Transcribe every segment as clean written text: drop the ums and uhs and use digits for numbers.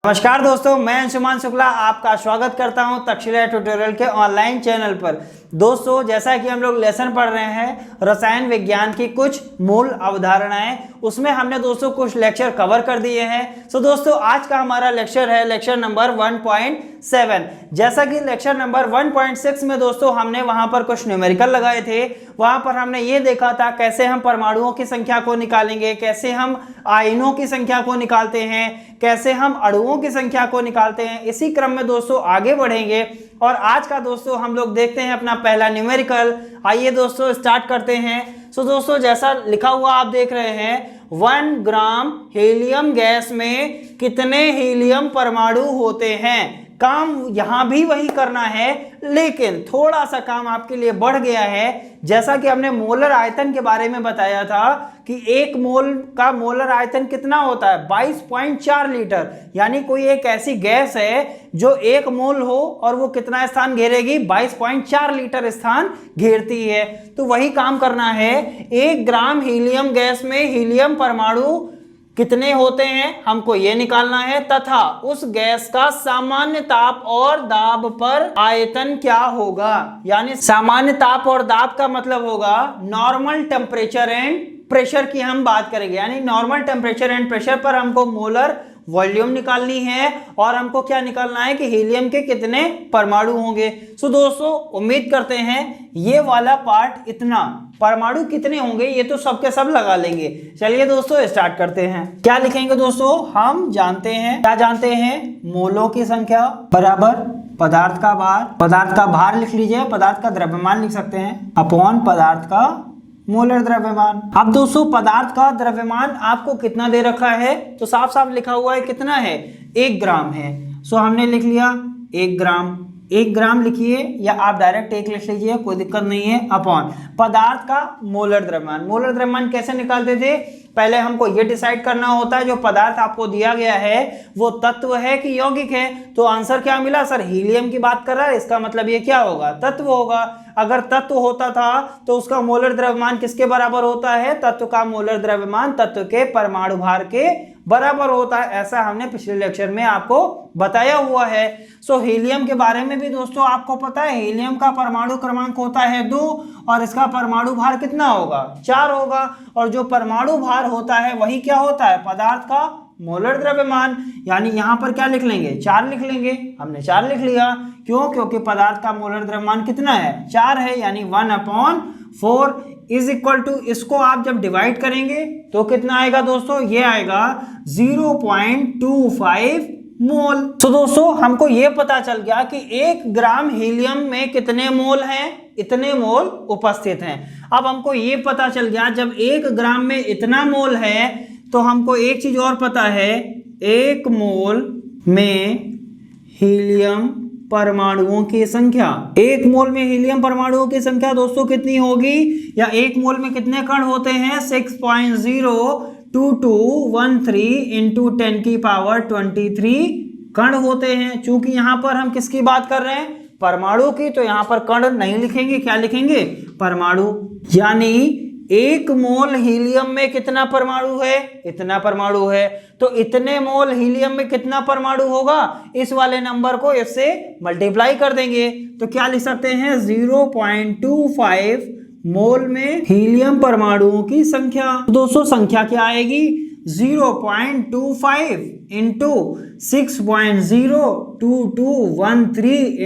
नमस्कार दोस्तों, मैं अंशुमान शुक्ला आपका स्वागत करता हूं तक्षशिला ट्यूटोरियल के ऑनलाइन चैनल पर। दोस्तों, जैसा कि हम लोग लेसन पढ़ रहे हैं रसायन विज्ञान की कुछ मूल अवधारणाएं, उसमें हमने दोस्तों कुछ लेक्चर कवर कर दिए हैं। तो दोस्तों, आज का हमारा लेक्चर है लेक्चर नंबर 1.7। जैसा कि लेक्चर नंबर 1.6 में दोस्तों हमने वहां पर कुछ न्यूमेरिकल लगाए थे। वहां पर हमने ये देखा था कैसे हम परमाणुओं की संख्या को निकालेंगे, कैसे हम आयनों की संख्या को निकालते हैं, कैसे हम अणुओं की संख्या को निकालते हैं। इसी क्रम में दोस्तों आगे बढ़ेंगे और आज का दोस्तों हम लोग देखते हैं अपना पहला न्यूमेरिकल। आइए दोस्तों स्टार्ट करते हैं। सो दोस्तों, जैसा लिखा हुआ आप देख रहे हैं 1 ग्राम हीलियम गैस में कितने हीलियम परमाणु होते हैं। काम यहां भी वही करना है, लेकिन थोड़ा सा काम आपके लिए बढ़ गया है। जैसा कि हमने मोलर आयतन के बारे में बताया था कि एक मोल का मोलर आयतन कितना होता है 22.4 लीटर। यानी कोई एक ऐसी गैस है जो एक मोल हो और वो कितना स्थान घेरेगी 22.4 लीटर स्थान घेरती है। तो वही काम करना है। 1 ग्राम हीलियम गैस में हीलियम परमाणु कितने होते हैं हमको ये निकालना है, तथा उस गैस का सामान्य ताप और दाब पर आयतन क्या होगा। यानी सामान्य ताप और दाब का मतलब होगा नॉर्मल टेम्परेचर एंड प्रेशर की हम बात करेंगे। यानी नॉर्मल टेम्परेचर एंड प्रेशर पर हमको मोलर वॉल्यूम निकालनी है और हमको क्या निकालना है कि हीलियम के कितने परमाणु होंगे। सो दोस्तों, उम्मीद करते हैं ये वाला पार्ट इतना परमाणु कितने होंगे ये तो सबके सब लगा लेंगे। चलिए दोस्तों स्टार्ट करते हैं। क्या लिखेंगे दोस्तों, हम जानते हैं, क्या जानते हैं, मोलों की संख्या बराबर पदार्थ का भार। पदार्थ का भार लिख लीजिए, पदार्थ का द्रव्यमान लिख सकते हैं अपॉन पदार्थ का मोलर द्रव्यमान। अब दोस्तों पदार्थ का द्रव्यमान आपको कितना दे रखा है, तो साफ साफ लिखा हुआ है कितना है 1 ग्राम है। सो हमने लिख लिया 1 ग्राम। 1 ग्राम लिखिए या आप डायरेक्ट 1 लिख लीजिए, कोई दिक्कत नहीं है, अपॉन पदार्थ का मोलर द्रव्यमान। मोलर द्रव्यमान कैसे निकालते थे, पहले हमको ये डिसाइड करना होता है जो पदार्थ आपको दिया गया है वो तत्व है कि यौगिक है। तो आंसर क्या मिला सर, हीलियम की बात कर रहा है, इसका मतलब ये क्या होगा, तत्व होगा। अगर तत्व होता था तो उसका मोलर द्रव्यमान किसके बराबर होता है, तत्व का मोलर द्रव्यमान तत्व के परमाणु भार के बराबर होता है। ऐसा हमने पिछले लेक्चर में आपको बताया हुआ है। सो हीलियम के बारे में भी दोस्तों आपको पता है, हीलियम का परमाणु क्रमांक होता है 2 और इसका परमाणु भार कितना होगा 4 होगा। और जो परमाणु भार होता है वही क्या होता है, पदार्थ का मोलर द्रव्यमान। यानी यहां पर क्या लिख लेंगे 4 लिख लेंगे। हमने 4 लिख लिया, क्यों, क्योंकि पदार्थ का मोलर द्रव्यमान कितना है 4 है। यानी 1/4 इज इक्वल टू, इसको आप जब डिवाइड करेंगे तो कितना आएगा दोस्तों, ये आएगा 0.25 मोल। तो दोस्तों हमको ये पता चल गया कि 1 ग्राम हीलियम में कितने मोल हैं, इतने मोल उपस्थित हैं। अब हमको ये पता चल गया जब 1 ग्राम में इतना मोल है तो हमको एक चीज और पता है, 1 मोल में हीलियम परमाणुओं की संख्या। 1 मोल में हीलियम परमाणुओं की संख्या दोस्तों कितनी होगी, या 1 मोल में कितने कण होते हैं 6.02213 × 10⁻23 कण होते हैं। चूंकि यहां पर हम किसकी बात कर रहे हैं, परमाणु की, तो यहां पर कण नहीं लिखेंगे, क्या लिखेंगे, परमाणु। यानी 1 मोल हीलियम में कितना परमाणु है, इतना परमाणु है। तो इतने मोल हीलियम में कितना परमाणु होगा, इस वाले नंबर को इससे मल्टीप्लाई कर देंगे तो क्या लिख सकते हैं 0.25 मोल में हीलियम परमाणुओं की संख्या। दोस्तों संख्या क्या आएगी 0.25 × 6.02213 ×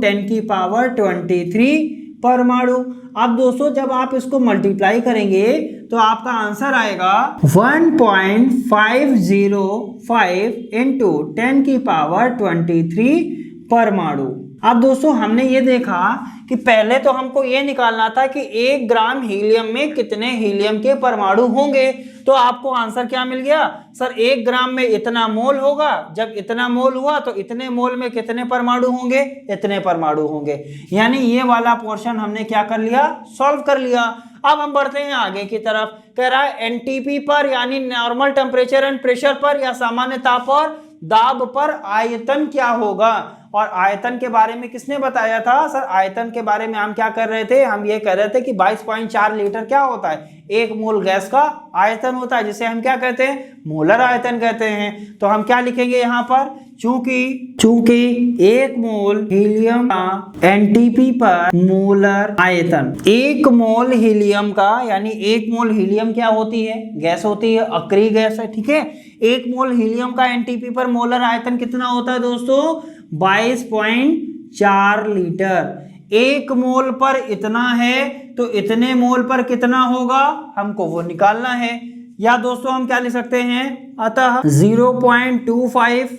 10⁻23 परमाणु। अब दोस्तों जब आप इसको मल्टीप्लाई करेंगे तो आपका आंसर आएगा 1.505 × 10⁻23 परमाणु। अब दोस्तों हमने ये देखा कि पहले तो हमको ये निकालना था कि 1 ग्राम हीलियम में कितने हीलियम के परमाणु होंगे। तो आपको आंसर क्या मिल गया सर, 1 ग्राम में इतना मोल होगा। जब इतना मोल हुआ तो इतने मोल में कितने परमाणु होंगे, इतने परमाणु होंगे। यानी ये वाला पोर्शन हमने क्या कर लिया, सॉल्व कर लिया। अब हम बढ़ते हैं आगे की तरफ। कह रहा है एनटीपी पर यानी नॉर्मल टेम्परेचर एंड प्रेशर पर या सामान्य ताप और दाब पर आयतन क्या होगा। और आयतन के बारे में किसने बताया था सर? आयतन के बारे में हम क्या कर रहे थे, हम ये कह रहे थे कि 22.4 लीटर क्या होता है, एक मोल गैस का आयतन होता है, जिसे हम क्या कहते हैं, मोलर आयतन कहते हैं। तो हम क्या लिखेंगे यहाँ पर, चूंकि एक मोल हीलियम का एनटीपी पर मोलर आयतन, एक मोल हीलियम का, यानी एक मोल हीलियम क्या होती है, गैस होती है, अक्रिय गैस है, ठीक है। एक मोल हीलियम का एनटीपी पर मोलर आयतन कितना होता है दोस्तों, 22.4 लीटर। एक मोल पर इतना है तो इतने मोल पर कितना होगा, हमको वो निकालना है। या दोस्तों हम क्या लिख सकते हैं, अतः 0.25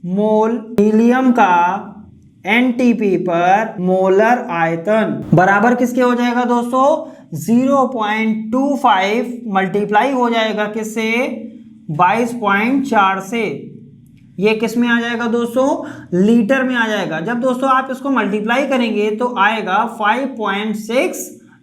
मोल हीलियम का एनटीपी पर मोलर आयतन बराबर किसके हो जाएगा दोस्तों, 0.25 मल्टीप्लाई हो जाएगा किससे, 22.4 से। ये किस में आ जाएगा दोस्तों, लीटर में आ जाएगा। जब दोस्तों आप इसको मल्टीप्लाई करेंगे तो आएगा 5.6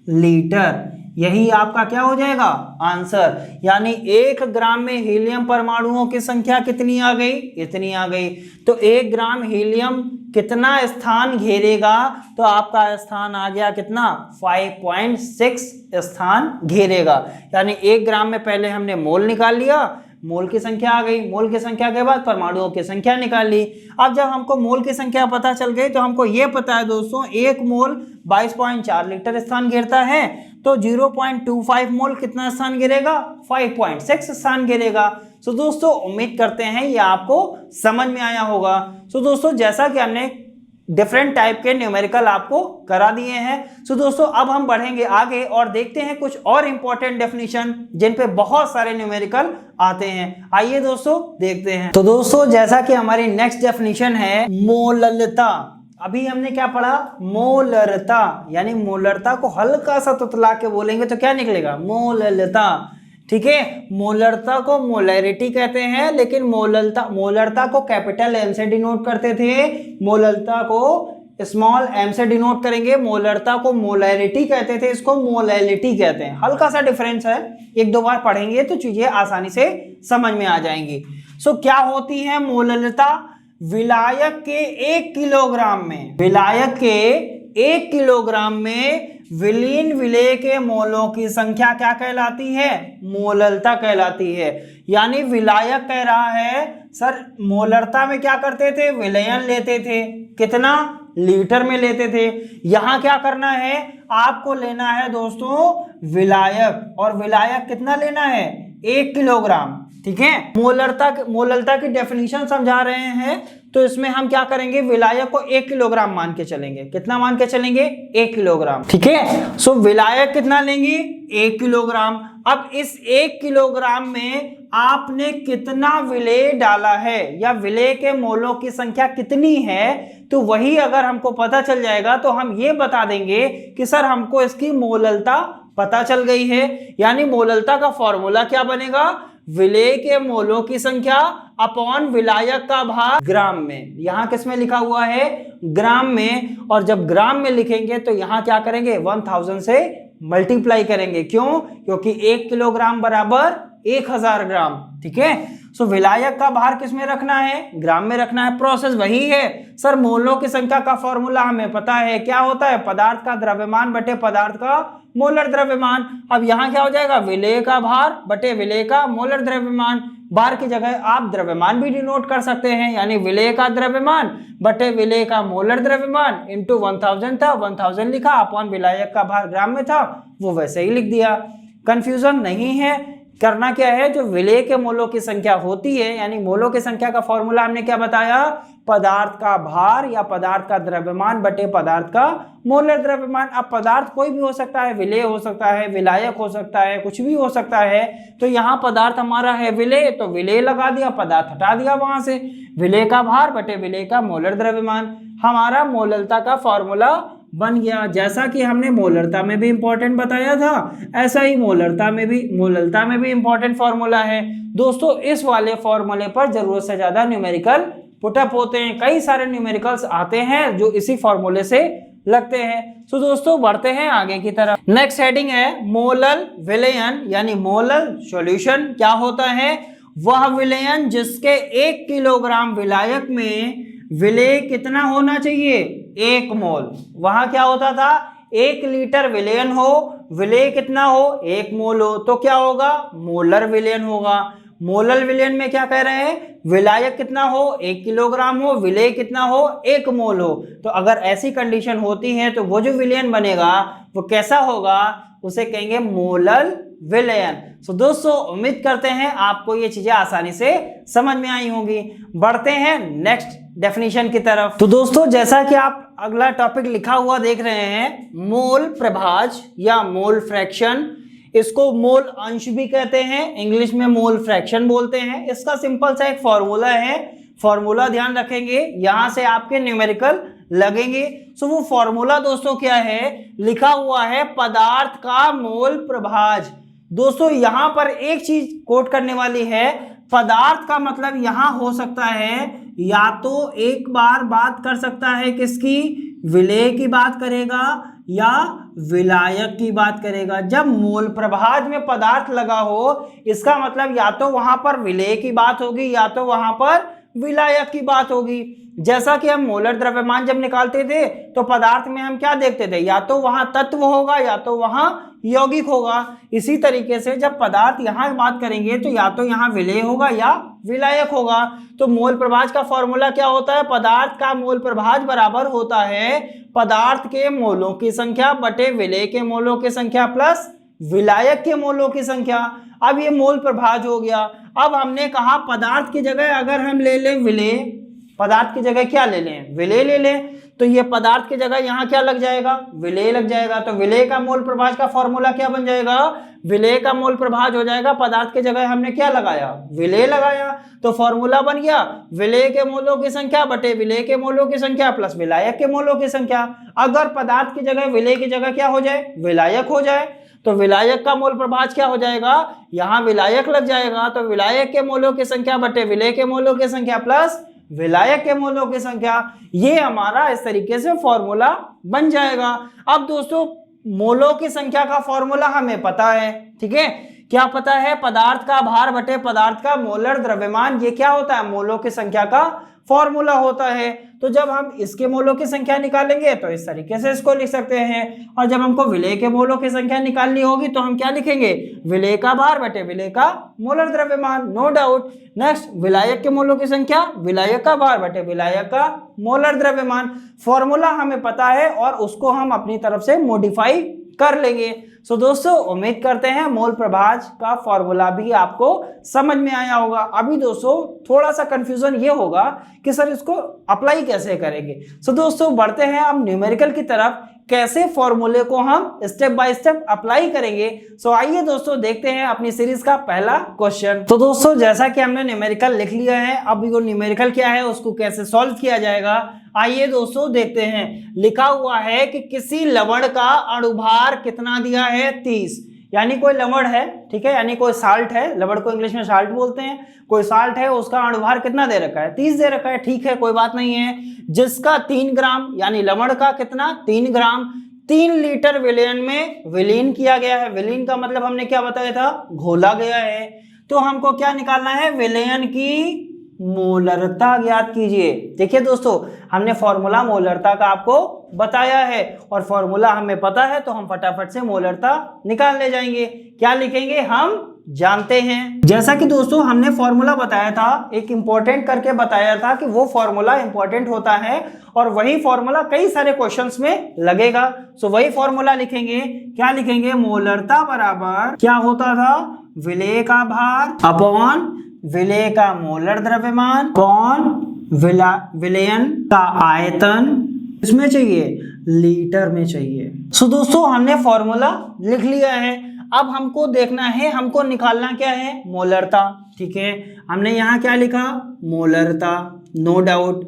लीटर। यही आपका क्या हो जाएगा आंसर। यानी 1 ग्राम में हीलियम परमाणुओं की संख्या कितनी आ गई, इतनी आ गई। तो 1 ग्राम हीलियम कितना स्थान घेरेगा, तो आपका स्थान आ गया कितना, 5.6 स्थान घेरेगा। यानी 1 ग्राम में पहले हमने मोल निकाल लिया, मोल की संख्या आ गई, मोल की संख्या के बाद परमाणुओं की संख्या निकाल ली। अब जब हमको मोल की संख्या पता चल गई तो हमको ये पता है दोस्तों, 1 मोल 22.4 लीटर स्थान घेरता है, तो 0.25 मोल कितना स्थान घेरेगा, 5.6 स्थान घेरेगा। सो दोस्तों उम्मीद करते हैं ये आपको समझ में आया होगा। सो दोस्तों जैसा कि हमने डिफरेंट टाइप के न्यूमेरिकल आपको करा दिए हैं, सो दोस्तों अब हम बढ़ेंगे आगे और देखते हैं कुछ और इंपॉर्टेंट डेफिनेशन जिन पे बहुत सारे न्यूमेरिकल आते हैं। आइए दोस्तों देखते हैं। तो दोस्तों जैसा कि हमारी नेक्स्ट डेफिनेशन है मोललता। अभी हमने क्या पढ़ा, मोलरता, यानी मोलरता को हल्का सा तुतला के बोलेंगे तो क्या निकलेगा, मोललता, ठीक है। मोलरता को मोलैरिटी कहते हैं, लेकिन मोलरता को कैपिटल एम से डिनोट करते थे, मोलरता को स्मॉल एम से डिनोट करेंगे। मोलरता को मोलैरिटी कहते थे, इसको मोलैलिटी कहते हैं। हल्का सा डिफरेंस है, 1-2 बार पढ़ेंगे तो चीजें आसानी से समझ में आ जाएंगी। सो क्या होती है मोललता, विलायक के 1 किलोग्राम में, विलायक के 1 किलोग्राम में विलीन विलेय के मोलों की संख्या क्या कहलाती है, मोललता कहलाती है। यानी विलायक कह रहा है सर, मोलरता में क्या करते थे, विलयन लेते थे, कितना, लीटर में लेते थे। यहां क्या करना है, आपको लेना है दोस्तों विलायक, और विलायक कितना लेना है, 1 किलोग्राम, ठीक है। मोललता की डेफिनेशन समझा रहे हैं, तो इसमें हम क्या करेंगे, विलायक को 1 किलोग्राम मान के चलेंगे। कितना मान के चलेंगे, 1 किलोग्राम, ठीक है। सो विलायक कितना लेंगे, 1 किलोग्राम। अब इस 1 किलोग्राम में आपने कितना विलेय डाला है, या विलेय के मोलों की संख्या कितनी है, तो वही अगर हमको पता चल जाएगा तो हम ये बता देंगे कि सर हमको इसकी मोललता पता चल गई है। यानी मोललता का फॉर्मूला क्या बनेगा, विलेय के मोलों की संख्या अपॉन विलायक का भाग ग्राम में। यहां किस में लिखा हुआ है, ग्राम में। और जब ग्राम में लिखेंगे तो यहां क्या करेंगे, 1000 से मल्टीप्लाई करेंगे। क्यों, क्योंकि 1 किलोग्राम बराबर 1000 ग्राम, ठीक है। सो विलायक का भार किस में रखना है, ग्राम में रखना है। प्रोसेस वही है सर, मोलों की संख्या का फॉर्मूला हमें पता है, क्या होता है, पदार्थ का द्रव्यमान बटे पदार्थ का मोलर द्रव्यमान। अब यहाँ क्या हो जाएगा, विलेय का भार बटे विलेय का मोलर द्रव्यमान। भार की जगह आप द्रव्यमान भी डिनोट कर सकते हैं, यानी विलेय का द्रव्यमान बटे विलेय का मोलर द्रव्यमान इंटू 1000 था, 1000 लिखा, अपॉन विलायक का भार ग्राम में था, वो वैसे ही लिख दिया। कंफ्यूजन नहीं है। करना क्या है, जो विलेय के मोलों की संख्या होती है, यानी मोलों की संख्या का फॉर्मूला हमने क्या बताया, पदार्थ का भार या पदार्थ का द्रव्यमान बटे पदार्थ का मोलर द्रव्यमान। अब पदार्थ कोई भी हो सकता है, विलेय हो सकता है, विलायक हो सकता है, कुछ भी हो सकता है। तो यहाँ पदार्थ हमारा है विलेय, तो विलेय लगा दिया, पदार्थ हटा दिया वहां से, विलेय का भार बटे विलेय का मोलर द्रव्यमान, हमारा मोललता का फॉर्मूला बन गया। जैसा कि हमने मोलरता में भी इंपॉर्टेंट बताया था, ऐसा ही मोललता में भी इंपॉर्टेंट फॉर्मूला है दोस्तों। इस वाले फॉर्मूले पर जरूरत से ज्यादा न्यूमेरिकल पुटअप होते हैं, कई सारे न्यूमेरिकल्स आते हैं जो इसी फॉर्मूले से लगते हैं। तो दोस्तों बढ़ते हैं आगे की तरफ। नेक्स्ट हेडिंग है मोलल विलयन, यानी मोलल सॉल्यूशन। क्या होता है, वह विलयन जिसके 1 किलोग्राम विलायक में विलेय कितना होना चाहिए, 1 मोल। वहां क्या होता था, 1 लीटर विलेयन हो, विलेय कितना हो, 1 मोल हो, तो क्या होगा, मोलर विलेयन होगा। मोलर विलेयन में क्या कह रहे हैं, विलायक कितना हो, 1 किलोग्राम हो, विलेय कितना हो, 1 मोल हो। तो अगर ऐसी कंडीशन होती है तो वो जो विलेयन बनेगा वो कैसा होगा, उसे कहेंगे मोलर विलेयन। तो दोस्तों उम्मीद करते हैं आपको ये चीजें आसानी से समझ में आई होंगी। बढ़ते हैं नेक्स्ट डेफिनेशन की तरफ। तो दोस्तों जैसा कि आप अगला टॉपिक लिखा हुआ देख रहे हैं, मोल प्रभाज या मोल फ्रैक्शन, इसको मोल अंश भी कहते हैं, इंग्लिश में मोल फ्रैक्शन बोलते हैं। इसका सिंपल सा एक फॉर्मूला है, फॉर्मूला ध्यान रखेंगे, यहां से आपके न्यूमेरिकल लगेंगे। सो वो फॉर्मूला दोस्तों क्या है, लिखा हुआ है पदार्थ का मोल प्रभाज। दोस्तों यहां पर एक चीज कोट करने वाली है, पदार्थ का मतलब यहां हो सकता है या तो एक बार बात कर सकता है किसकी, विलेय की बात करेगा या विलायक की बात करेगा। जब मोल प्रभाज में पदार्थ लगा हो इसका मतलब या तो वहां पर विलेय की बात होगी या तो वहां पर विलायक की बात होगी। जैसा कि हम मोलर द्रव्यमान जब निकालते थे तो पदार्थ में हम क्या देखते थे, या तो वहां तत्व होगा या तो वहां यौगिक होगा। इसी तरीके से जब पदार्थ यहां बात करेंगे तो या तो यहां विलेय होगा या विलायक होगा। तो मोल प्रभाज का फॉर्मूला क्या होता है, पदार्थ का मोल प्रभाज बराबर होता है पदार्थ के मोलों की संख्या बटे विलेय के मोलों की संख्या प्लस विलायक के मोलों की संख्या। अब ये मोल प्रभाज हो गया। अब हमने कहा पदार्थ की जगह अगर हम ले लें विलेय, पदार्थ की जगह क्या ले लें, विलेय ले लें, तो ये पदार्थ की जगह यहाँ क्या लग जाएगा, विलेय लग जाएगा। तो विलेय का मोल प्रभाज का फॉर्मूला क्या बन जाएगा, विलेय का मोल प्रभाज हो जाएगा, पदार्थ की जगह हमने क्या लगाया, विलेय लगाया, तो फॉर्मूला बन गया विलेय के मोलों की संख्या बटे विलेय के मोलों की संख्या प्लस विलायक के मोलों की संख्या। अगर पदार्थ की जगह विलेय की जगह क्या हो जाए, विलायक हो जाए, तो विलायक का मोल प्रभाज क्या हो जाएगा, यहाँ विलायक लग जाएगा, तो विलायक के मोलों की संख्या बटे विलेय के मोलों की संख्या प्लस विलायक के मोलों की संख्या। ये हमारा इस तरीके से फॉर्मूला बन जाएगा। अब दोस्तों मोलों की संख्या का फॉर्मूला हमें पता है, ठीक है, क्या पता है, पदार्थ का भार बटे पदार्थ का मोलर द्रव्यमान, ये क्या होता है, मोलों की संख्या का फॉर्मूला होता है। तो जब हम इसके मोलों की संख्या निकालेंगे तो इस तरीके से इसको लिख सकते हैं, और जब हमको विलेय के मोलों की संख्या निकालनी होगी तो हम क्या लिखेंगे, विलेय का भार बटे विलेय का मोलर द्रव्यमान, नो डाउट। नेक्स्ट विलायक के मोलों की संख्या, विलायक का भार बटे विलायक का मोलर द्रव्यमान। फॉर्मूला हमें पता है और उसको हम अपनी तरफ से मॉडिफाई कर लेंगे। सो दोस्तों उम्मीद करते हैं मोल प्रभाज का फॉर्मूला भी आपको समझ में आया होगा। अभी दोस्तों थोड़ा सा कंफ्यूजन ये होगा कि सर इसको अप्लाई कैसे करेंगे। सो दोस्तों बढ़ते हैं अब न्यूमेरिकल की तरफ, कैसे फॉर्मूले को हम स्टेप बाय स्टेप अप्लाई करेंगे। सो आइए दोस्तों देखते हैं अपनी सीरीज का पहला क्वेश्चन। तो दोस्तों जैसा कि हमने न्यूमेरिकल लिख लिया है, अब वो न्यूमेरिकल क्या है उसको कैसे सॉल्व किया जाएगा, आइए दोस्तों देखते हैं। लिखा हुआ है कि किसी लवण का अणुभार कितना दिया है, 30, यानी कोई लवण है, ठीक है, यानी कोई साल्ट है, लवण को इंग्लिश में साल्ट बोलते हैं, कोई साल्ट है, उसका अणुभार कितना दे रखा है, 30 दे रखा है, ठीक है, कोई बात नहीं है, जिसका 3 ग्राम, यानी लवण का कितना, 3 ग्राम 3 लीटर विलयन में विलीन किया गया है। विलीन का मतलब हमने क्या बताया था, घोला गया है। तो हमको क्या निकालना है, विलयन की मोलरता ज्ञात कीजिए। देखिए दोस्तों हमने फॉर्मूला मोलरता का आपको बताया है और फॉर्मूला हमें पता है, तो हम फटाफट से मोलरता निकाल ले जाएंगे। क्या लिखेंगे, हम जानते हैं। जैसा कि दोस्तों हमने फॉर्मूला बताया था, एक इंपॉर्टेंट करके बताया था कि वो फॉर्मूला इंपॉर्टेंट होता है और वही फॉर्मूला कई सारे क्वेश्चंस में लगेगा। सो वही फॉर्मूला लिखेंगे। क्या लिखेंगे, मोलरता बराबर क्या होता था, विलेय का भार अपॉन विलेय का मोलर द्रव्यमान अपॉन विलयन का आयतन, इसमें चाहिए लीटर में चाहिए। सो दोस्तों हमने फॉर्मूला लिख लिया है। अब हमको देखना है, हमको निकालना क्या है, मोलरता, ठीक है। हमने यहाँ क्या लिखा, मोलरता, नो डाउट,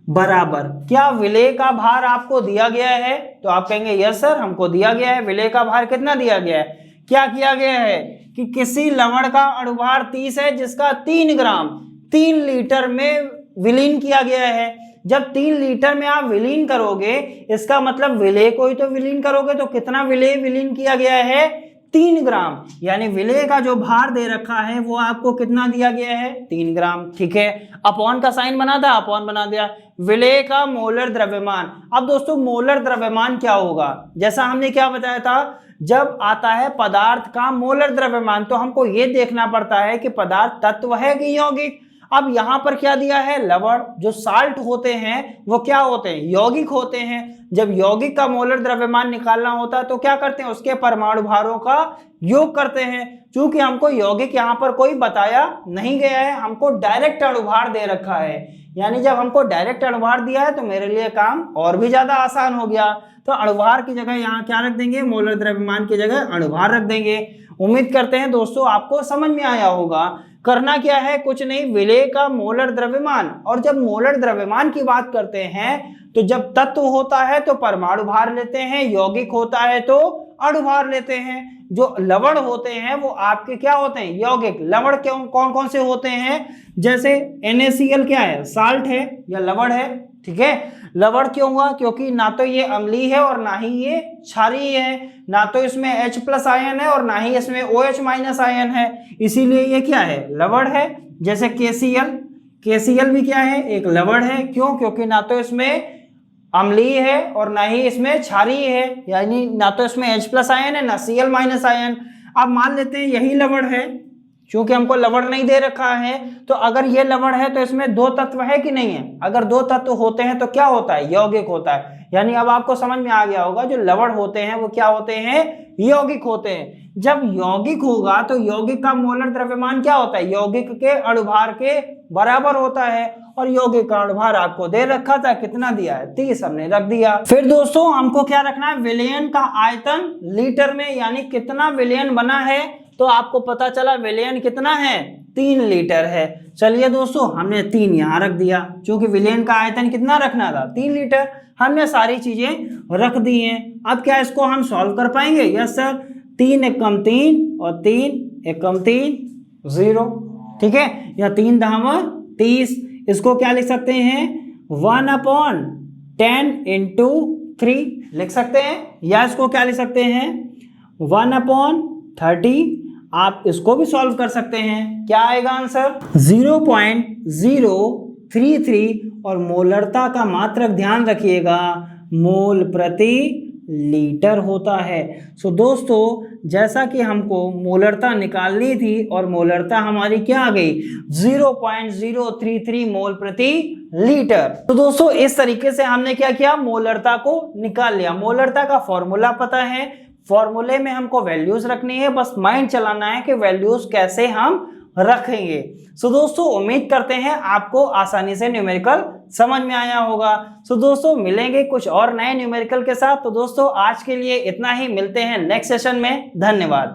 बराबर क्या विलेय का भार आपको दिया गया है, तो आप कहेंगे यस सर हमको दिया गया है। विलेय का भार कितना दिया गया है, क्या किया गया है कि किसी लवण का अणुभार 30 है जिसका 3 ग्राम 3 लीटर में विलीन किया गया है। जब 3 लीटर में आप विलीन करोगे, इसका मतलब विलेय को ही तो विलीन करोगे, तो कितना विलेय विलीन किया गया है, 3 ग्राम, यानी विलेय का जो भार दे रखा है वो आपको कितना दिया गया है 3 ग्राम। ठीक है, अपॉन का साइन बना था, अपॉन बना दिया। विलेय का मोलर द्रव्यमान, अब दोस्तों मोलर द्रव्यमान क्या होगा, जैसा हमने क्या बताया था, जब आता है पदार्थ का मोलर द्रव्यमान तो हमको ये देखना पड़ता है कि पदार्थ तत्व है कि यौगिक। अब यहां पर क्या दिया है, लवण, जो साल्ट होते हैं वो क्या होते हैं, यौगिक होते हैं। जब यौगिक का मोलर द्रव्यमान निकालना होता है तो क्या करते हैं, उसके परमाणु भारों का योग करते हैं। चूंकि हमको यौगिक यहाँ पर कोई बताया नहीं गया है, हमको डायरेक्ट अणुभार दे रखा है, यानी जब हमको डायरेक्ट अणुभार दिया है तो मेरे लिए काम और भी ज्यादा आसान हो गया। तो अणुभार की जगह यहाँ क्या रख देंगे, मोलर द्रव्यमान की जगह अणुभार रख देंगे। उम्मीद करते हैं दोस्तों आपको समझ में आया होगा। करना क्या है, कुछ नहीं, विलेय का मोलर द्रव्यमान, और जब मोलर द्रव्यमान की बात करते हैं तो जब तत्व होता है तो परमाणु भार लेते हैं, यौगिक होता है तो अणुभार लेते हैं। जो लवण होते हैं वो आपके क्या होते हैं, यौगिक। लवण क्यों, कौन कौन से होते हैं, जैसे NaCl क्या है, साल्ट है या लवण है। ठीक है, लवण क्यों हुआ, क्योंकि ना तो ये अम्लीय है और ना ही ये क्षारीय है, ना तो इसमें H+ आयन है और ना ही इसमें OH- आयन है, इसीलिए ये क्या है, लवण है। जैसे KCl भी क्या है, एक लवण है। क्यों, क्योंकि ना तो इसमें अम्लीय है और ना ही इसमें क्षारीय है, यानी ना तो इसमें H+ आयन है ना Cl- आयन। अब मान लेते हैं यही लवण है, क्योंकि हमको लवण नहीं दे रखा है, तो अगर ये लवण है तो इसमें 2 तत्व है कि नहीं है, अगर 2 तत्व होते हैं तो क्या होता है, यौगिक होता है। यानी अब आपको समझ में आ गया होगा, जो लवण होते हैं वो क्या होते हैं, यौगिक होते हैं। जब यौगिक होगा तो यौगिक का मोलर द्रव्यमान क्या होता है, यौगिक के अणुभार के बराबर होता है, और यौगिक का अणुभार आपको दे रखा था, कितना दिया है, 30 हमने रख दिया। फिर दोस्तों हमको क्या रखना है, विलयन का आयतन लीटर में, यानी कितना विलयन बना है, तो आपको पता चला विलयन कितना है, 3 लीटर है। चलिए दोस्तों हमने 3 यहाँ रख दिया, क्योंकि विलयन का आयतन कितना रखना था, 3 लीटर। हमने सारी चीजें रख दी हैं। अब क्या इसको हम सॉल्व कर पाएंगे, यस सर। 3 एकम 3 और 3 एकम 3 0, ठीक है, या 3 धाम 30। इसको क्या लिख सकते हैं, 1/10 × 3 लिख सकते हैं, या इसको क्या लिख सकते हैं, 1/30। आप इसको भी सॉल्व कर सकते हैं। क्या आएगा आंसर, 0.033, और मोलरता का मात्रक ध्यान रखिएगा, मोल प्रति लीटर होता है। सो दोस्तों जैसा कि हमको मोलरता निकालनी थी और मोलरता हमारी क्या आ गई, 0.033 मोल प्रति लीटर। तो दोस्तों इस तरीके से हमने क्या किया, मोलरता को निकाल लिया। मोलरता का फॉर्मूला पता है, फॉर्मूले में हमको वैल्यूज रखनी है, बस माइंड चलाना है कि वैल्यूज कैसे हम रखेंगे। सो दोस्तों उम्मीद करते हैं आपको आसानी से न्यूमेरिकल समझ में आया होगा। सो दोस्तों मिलेंगे कुछ और नए न्यूमेरिकल के साथ। तो दोस्तों आज के लिए इतना ही, मिलते हैं नेक्स्ट सेशन में। धन्यवाद।